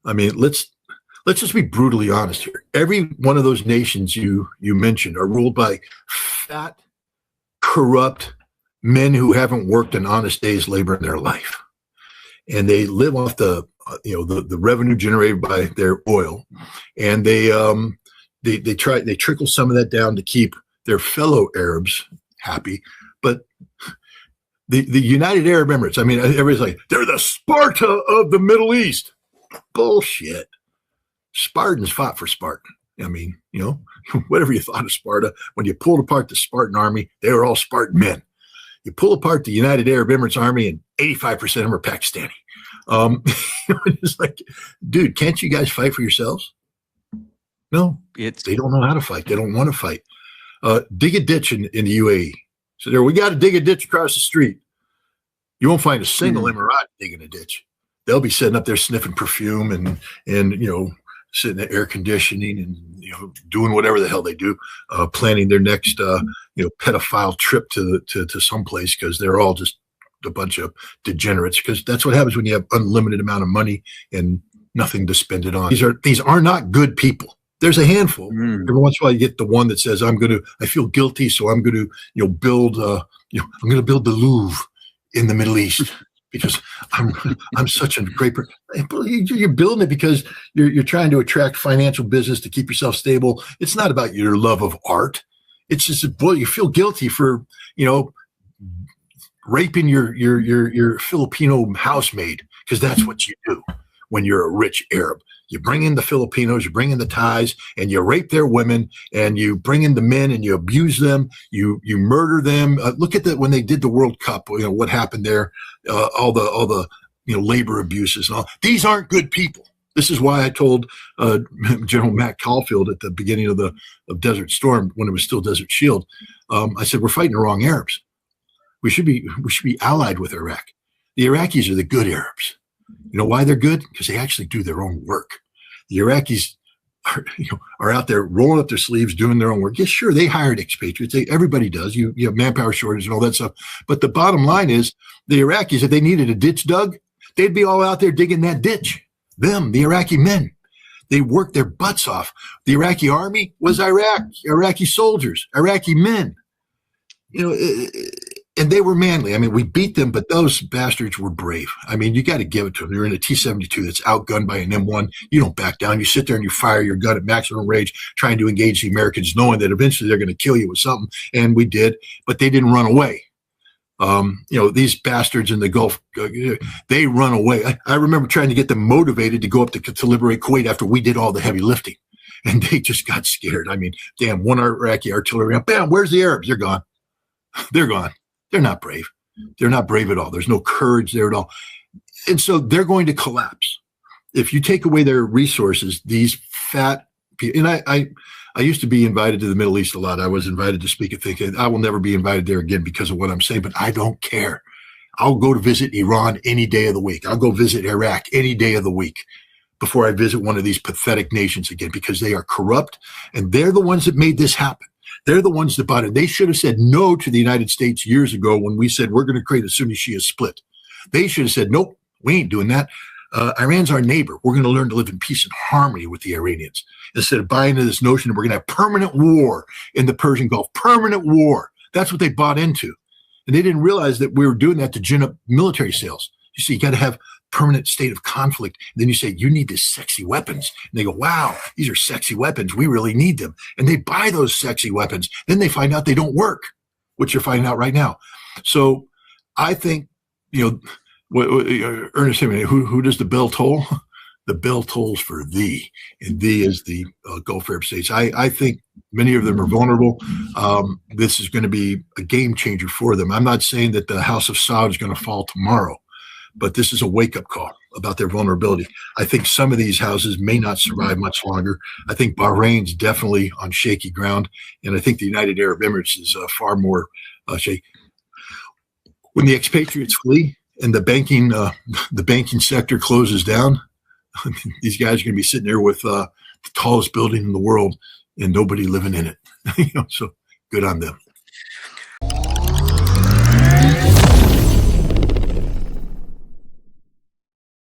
I mean, let's just be brutally honest here. Every one of those nations you mentioned are ruled by fat, corrupt men who haven't worked an honest day's labor in their life, and they live off the revenue generated by their oil, and they trickle some of that down to keep their fellow Arabs happy. But the United Arab Emirates, I mean, everybody's like, they're the Sparta of the Middle East. Bullshit. Spartans fought for Spartan. I mean, whatever you thought of Sparta, when you pulled apart the Spartan army, they were all Spartan men. You pull apart the United Arab Emirates army, and 85% of them are Pakistani. It's like, dude, can't you guys fight for yourselves? No, they don't know how to fight. They don't want to fight. Dig a ditch in the UAE. So we got to dig a ditch across the street. You won't find a single Emirati digging a ditch. They'll be sitting up there sniffing perfume and sitting in air conditioning and doing whatever the hell they do, planning their next pedophile trip to someplace, because they're all just a bunch of degenerates. Because that's what happens when you have unlimited amount of money and nothing to spend it on. These are not good people. There's a handful. Every once in a while, you get the one that says, I feel guilty, so I'm going to build the Louvre in the Middle East because I'm such a great person. You're building it because you're trying to attract financial business to keep yourself stable. It's not about your love of art. It's just, boy, you feel guilty for, raping your Filipino housemaid, because that's what you do when you're a rich Arab. You bring in the Filipinos, you bring in the Thais, and you rape their women, and you bring in the men, and you abuse them, you murder them. Look at that when they did the World Cup. What happened there? All the labor abuses and all. These aren't good people. This is why I told General Matt Caulfield at the beginning of Desert Storm, when it was still Desert Shield. I said, we're fighting the wrong Arabs. We should be allied with Iraq. The Iraqis are the good Arabs. You know why they're good? Because they actually do their own work. The Iraqis are out there rolling up their sleeves, doing their own work. Yes, sure, they hired expatriates. Everybody does. You have manpower shortage and all that stuff. But the bottom line is, the Iraqis, if they needed a ditch dug, they'd be all out there digging that ditch. Them, the Iraqi men, they worked their butts off. The Iraqi army was Iraqi soldiers, Iraqi men. And they were manly. I mean, we beat them, but those bastards were brave. I mean, you got to give it to them. They're in a T-72 that's outgunned by an M1. You don't back down. You sit there and you fire your gun at maximum range, trying to engage the Americans, knowing that eventually they're going to kill you with something. And we did, but they didn't run away. These bastards in the Gulf, they run away. I remember trying to get them motivated to go up to liberate Kuwait after we did all the heavy lifting. And they just got scared. I mean, damn, one Iraqi artillery, bam, where's the Arabs? They're gone. They're gone. They're not brave. They're not brave at all. There's no courage there at all. And so they're going to collapse. If you take away their resources, these fat people, and I used to be invited to the Middle East a lot. I was invited to speak at Think. I will never be invited there again because of what I'm saying, but I don't care. I'll go to visit Iran any day of the week. I'll go visit Iraq any day of the week before I visit one of these pathetic nations again, because they are corrupt, and they're the ones that made this happen. They're the ones that bought it. They should have said no to the United States years ago when we said we're going to create a Sunni-Shia split. They should have said, nope, we ain't doing that. Iran's our neighbor. We're going to learn to live in peace and harmony with the Iranians, instead of buying into this notion that we're going to have permanent war in the Persian Gulf. Permanent war. That's what they bought into. And they didn't realize that we were doing that to gin up military sales. You see, you got to have permanent state of conflict. And then you say, you need these sexy weapons. And they go, wow, these are sexy weapons. We really need them. And they buy those sexy weapons. Then they find out they don't work, which you're finding out right now. So I think, Ernest Hemingway, who does the bell toll? The bell tolls for thee, and thee is the Gulf Arab states. I think many of them are vulnerable. This is going to be a game changer for them. I'm not saying that the House of Saud is going to fall tomorrow, but this is a wake-up call about their vulnerability. I think some of these houses may not survive much longer. I think Bahrain's definitely on shaky ground, and I think the United Arab Emirates is far more shaky. When the expatriates flee and the banking sector closes down, these guys are going to be sitting there with the tallest building in the world and nobody living in it. So good on them.